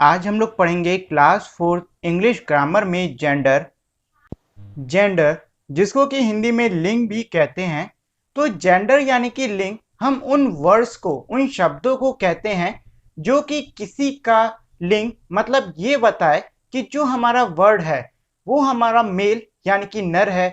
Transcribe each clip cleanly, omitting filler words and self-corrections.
आज हम लोग पढ़ेंगे क्लास 4 इंग्लिश ग्रामर में जेंडर। जेंडर जिसको कि हिंदी में लिंग भी कहते हैं। तो जेंडर यानी कि लिंग हम उन वर्ड्स को, उन शब्दों को कहते हैं जो कि किसी का लिंग मतलब ये बताए कि जो हमारा वर्ड है वो हमारा मेल यानी कि नर है,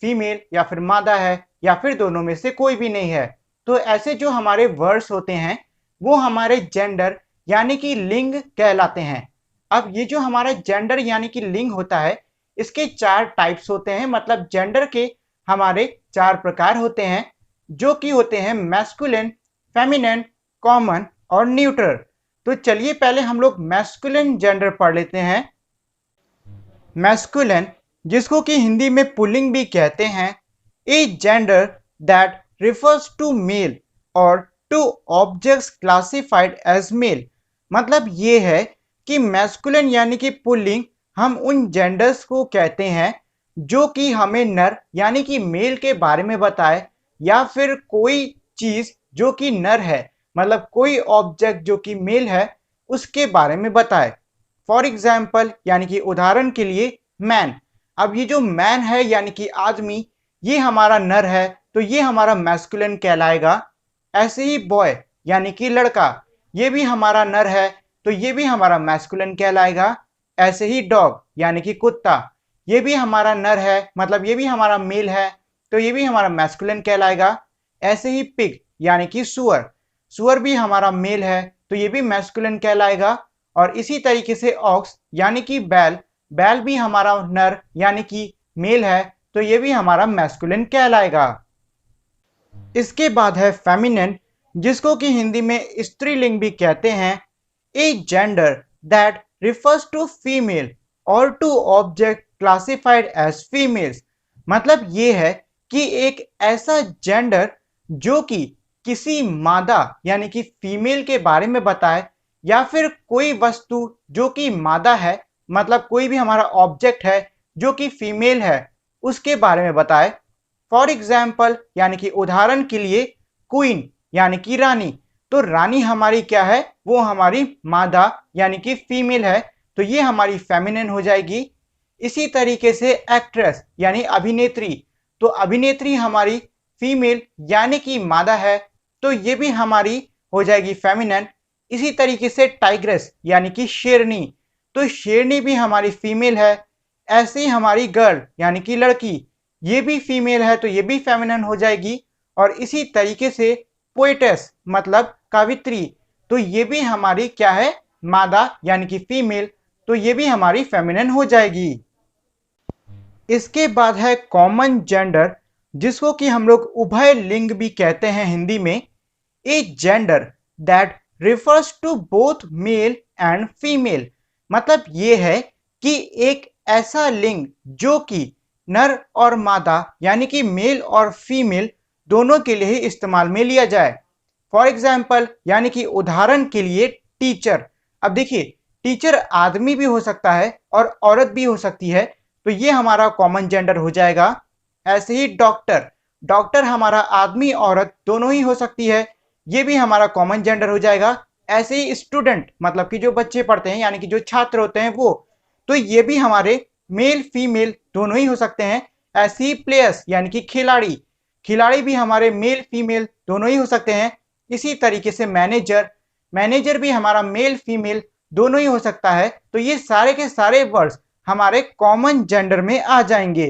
फीमेल या फिर मादा है, या फिर दोनों में से कोई भी नहीं है। तो ऐसे जो हमारे वर्ड्स होते हैं वो हमारे जेंडर यानी कि लिंग कहलाते हैं। अब ये जो हमारा जेंडर यानी कि लिंग होता है, इसके 4 टाइप्स होते हैं। मतलब जेंडर के हमारे 4 प्रकार होते हैं जो कि होते हैं मैस्कुलिन, फेमिनिन, कॉमन और न्यूट्रल। तो चलिए पहले हम लोग मैस्कुलिन जेंडर पढ़ लेते हैं। मैस्कुलिन जिसको कि हिंदी में पुल्लिंग भी कहते हैं, a gender that refers to male और to objects classified as male. मतलब ये है कि मैस्कुलिन यानी कि पुल्लिंग हम उन जेंडर्स को कहते हैं जो कि हमें नर यानी कि मेल के बारे में बताए, या फिर कोई चीज जो कि नर है मतलब कोई ऑब्जेक्ट जो कि मेल है उसके बारे में बताए। फॉर एग्जाम्पल यानी कि उदाहरण के लिए मैन। अब ये जो मैन है यानी कि आदमी, ये हमारा नर है तो ये हमारा मैस्कुलिन कहलाएगा। ऐसे ही बॉय यानी कि लड़का, ये भी हमारा नर है तो ये भी हमारा मैस्कुलिन कहलाएगा। ऐसे ही डॉग यानी कि कुत्ता, ये भी हमारा नर है मतलब ये भी हमारा मेल है तो ये भी हमारा मैस्कुलिन कहलाएगा। ऐसे ही पिग यानी कि सुअर, सुअर भी हमारा मेल है तो ये भी मैस्कुलिन कहलाएगा। और इसी तरीके से ऑक्स यानी कि बैल, बैल भी हमारा नर यानी कि मेल है तो ये भी हमारा मैस्कुलिन कहलाएगा। इसके बाद है फेमिनिन जिसको कि हिंदी में स्त्रीलिंग भी कहते हैं, a gender that refers to female और to object classified as females. मतलब ये है कि एक ऐसा जेंडर जो कि किसी मादा यानी कि फीमेल के बारे में बताए, या फिर कोई वस्तु जो कि मादा है मतलब कोई भी हमारा ऑब्जेक्ट है जो कि फीमेल है उसके बारे में बताए। फॉर एग्जाम्पल यानी कि उदाहरण के लिए क्वीन यानी कि रानी, तो रानी हमारी क्या है, वो हमारी मादा यानी कि फीमेल है तो ये हमारी फेमिनिन हो जाएगी। इसी तरीके से एक्ट्रेस यानी अभिनेत्री, तो अभिनेत्री हमारी फीमेल यानी कि मादा है तो ये भी हमारी हो जाएगी फेमिनिन। इसी तरीके से टाइग्रेस यानी कि शेरनी, तो शेरनी भी हमारी फीमेल है। ऐसे ही हमारी गर्ल यानी कि लड़की, ये भी फीमेल है तो ये भी फेमिनिन हो जाएगी। और इसी तरीके से पोएटेस मतलब कवित्री, तो ये भी हमारी क्या है, मादा यानी कि फीमेल, तो ये भी हमारी फेमिनिन हो जाएगी। इसके बाद है कॉमन जेंडर जिसको कि हम लोग उभय लिंग भी कहते हैं हिंदी में, a gender that refers to both male and female. मतलब ये है कि एक ऐसा लिंग जो कि नर और मादा यानी कि मेल और फीमेल दोनों के लिए ही इस्तेमाल में लिया जाए। फॉर एग्जाम्पल यानी कि उदाहरण के लिए टीचर। अब देखिए टीचर आदमी भी हो सकता है और औरत भी हो सकती है तो ये हमारा कॉमन जेंडर हो जाएगा। ऐसे ही डॉक्टर, डॉक्टर हमारा आदमी औरत दोनों ही हो सकती है, ये भी हमारा कॉमन जेंडर हो जाएगा। ऐसे ही स्टूडेंट मतलब कि जो बच्चे पढ़ते हैं यानी कि जो छात्र होते हैं वो, तो ये भी हमारे मेल फीमेल दोनों ही हो सकते हैं। ऐसे ही प्लेयर्स यानी कि खिलाड़ी, खिलाड़ी भी हमारे मेल फीमेल दोनों ही हो सकते हैं। इसी तरीके से मैनेजर, मैनेजर भी हमारा मेल फीमेल दोनों ही हो सकता है। तो ये सारे के सारे वर्ड्स हमारे कॉमन जेंडर में आ जाएंगे।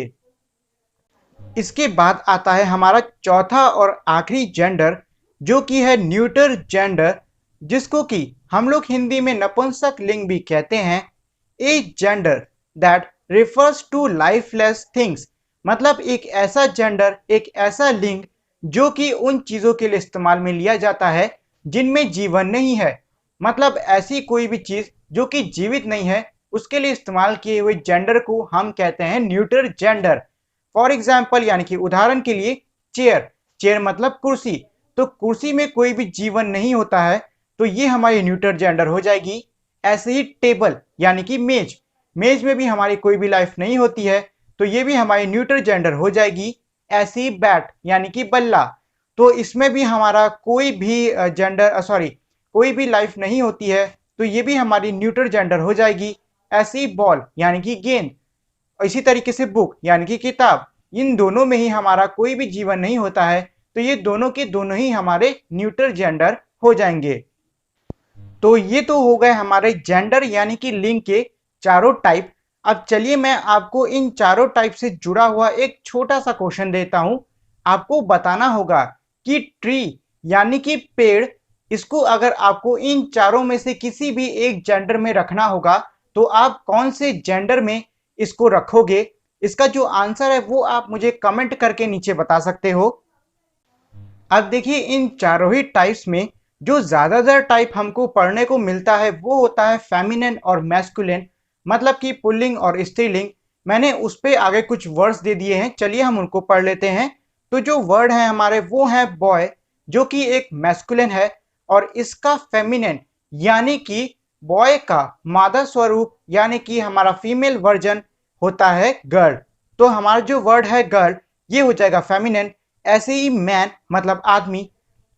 इसके बाद आता है हमारा चौथा और आखिरी जेंडर जो कि है न्यूटर जेंडर, जिसको कि हम लोग हिंदी में नपुंसक लिंग भी कहते हैं, a gender that refers to lifeless things. मतलब एक ऐसा जेंडर, एक ऐसा लिंग जो कि उन चीजों के लिए इस्तेमाल में लिया जाता है जिनमें जीवन नहीं है। मतलब ऐसी कोई भी चीज जो कि जीवित नहीं है उसके लिए इस्तेमाल किए हुए जेंडर को हम कहते हैं न्यूटर जेंडर। फॉर एग्जाम्पल यानी कि उदाहरण के लिए चेयर, चेयर मतलब कुर्सी, तो कुर्सी में कोई भी जीवन नहीं होता है तो ये हमारी न्यूटर जेंडर हो जाएगी। ऐसे ही टेबल यानी कि मेज, मेज में भी हमारी कोई भी लाइफ नहीं होती है तो ये भी हमारी न्यूटर जेंडर हो जाएगी। ऐसे ही बैट यानी कि बल्ला, तो इसमें भी हमारा कोई भी जेंडर सॉरी कोई भी लाइफ नहीं होती है तो ये भी हमारी न्यूट्रल जेंडर हो जाएगी। ऐसी बॉल यानी कि गेंद, इसी तरीके से बुक यानी कि किताब, इन दोनों में ही हमारा कोई भी जीवन नहीं होता है, तो ये दोनों के दोनों ही हमारे न्यूट्रल जेंडर हो जाएंगे। तो ये तो हो गए हमारे जेंडर यानी कि लिंग के चारों टाइप। अब चलिए मैं आपको इन चारों टाइप से जुड़ा हुआ एक छोटा सा क्वेश्चन देता हूं। आपको बताना होगा कि ट्री यानी कि पेड़, इसको अगर आपको इन चारों में से किसी भी एक जेंडर में रखना होगा तो आप कौन से जेंडर में इसको रखोगे? इसका जो आंसर है वो आप मुझे कमेंट करके नीचे बता सकते हो। अब देखिए इन चारों ही टाइप्स में जो ज्यादातर टाइप हमको पढ़ने को मिलता है वो होता है फेमिनिन और मैस्कुलिन, मतलब कि पुल्लिंग और स्त्रीलिंग। मैंने उस पे आगे कुछ वर्ड्स दे दिए हैं, चलिए हम उनको पढ़ लेते हैं। तो जो वर्ड है हमारे वो है बॉय, जो कि एक मैस्कुलिन है, और इसका फेमिनिन यानी कि बॉय का मादा स्वरूप यानी कि हमारा फीमेल वर्जन होता है गर्ल। तो हमारा जो वर्ड है गर्ल ये हो जाएगा फेमिनिन। ऐसे ही मैन मतलब आदमी,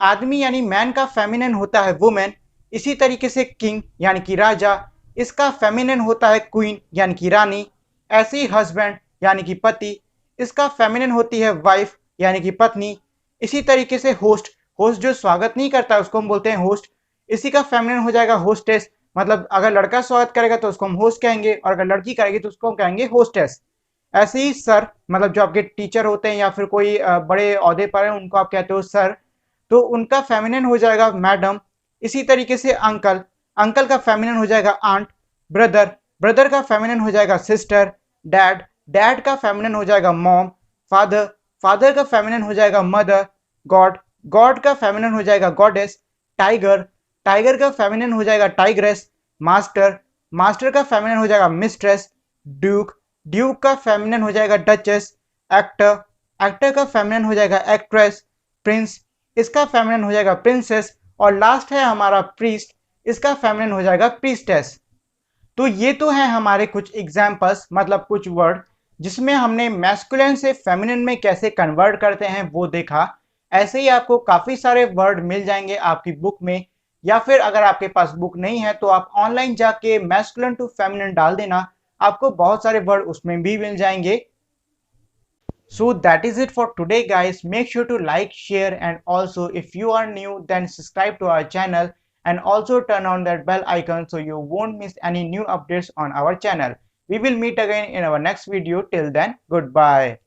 आदमी यानी मैन का फेमिनिन होता है वुमेन। इसी तरीके से किंग यानी कि राजा, इसका फेमिनिन होता है क्वीन यानी कि रानी। ऐसे ही हस्बैंड यानी कि पति, इसका फेमिनिन होती है वाइफ यानी कि पत्नी। इसी तरीके से होस्ट, होस्ट जो स्वागत नहीं करता है उसको हम बोलते हैं होस्ट, इसी का फेमिनिन हो जाएगा होस्टेस, मतलब अगर लड़का स्वागत करेगा तो उसको हम होस्ट कहेंगे और अगर लड़की करेगी तो उसको हम कहेंगे होस्टेस। ऐसे ही सर, मतलब जो आपके टीचर होते हैं या फिर कोई बड़े ओहदे पर हैं उनको आप कहते हो सर, तो उनका फेमिनिन हो जाएगा मैडम। इसी तरीके से अंकल, अंकल का फेमिनिन हो जाएगा आंट। ब्रदर, ब्रदर का फेमिनिन हो जाएगा सिस्टर। डैड, डैड का फेमिनिन हो जाएगा मॉम। फादर, फादर का फेमिनिन हो जाएगा मदर। गॉड, गॉड का फेमिनिन हो जाएगा गॉडेस। टाइगर, टाइगर का फेमिनिन हो जाएगा टाइग्रेस। मास्टर, मास्टर का फेमिनिन हो जाएगा मिस्ट्रेस। ड्यूक, ड्यूक का फेमिनिन हो जाएगा डचेस। एक्टर, एक्टर का फेमिनिन हो जाएगा एक्ट्रेस। प्रिंस, इसका फेमिनिन हो जाएगा प्रिंसेस। और लास्ट है हमारा प्रीस्ट, इसका फेमिनिन हो जाएगा प्रीस्टेस। तो ये तो है हमारे कुछ एग्जाम्पल्स, मतलब कुछ वर्ड जिसमें हमने मैस्कुलिन से फेमिनिन में कैसे कन्वर्ट करते हैं वो देखा। ऐसे ही आपको काफी सारे वर्ड मिल जाएंगे आपकी बुक में, या फिर अगर आपके पास बुक नहीं है तो आप ऑनलाइन जाके मैस्कुलिन टू फेमिनिन डाल देना, आपको बहुत सारे वर्ड उसमें भी मिल जाएंगे। So that is it for today guys. Make sure to like, share, and also if you are new then subscribe to our channel and also turn on that bell icon so you won't miss any new updates on our channel. We will meet again in our next video. Till then, goodbye.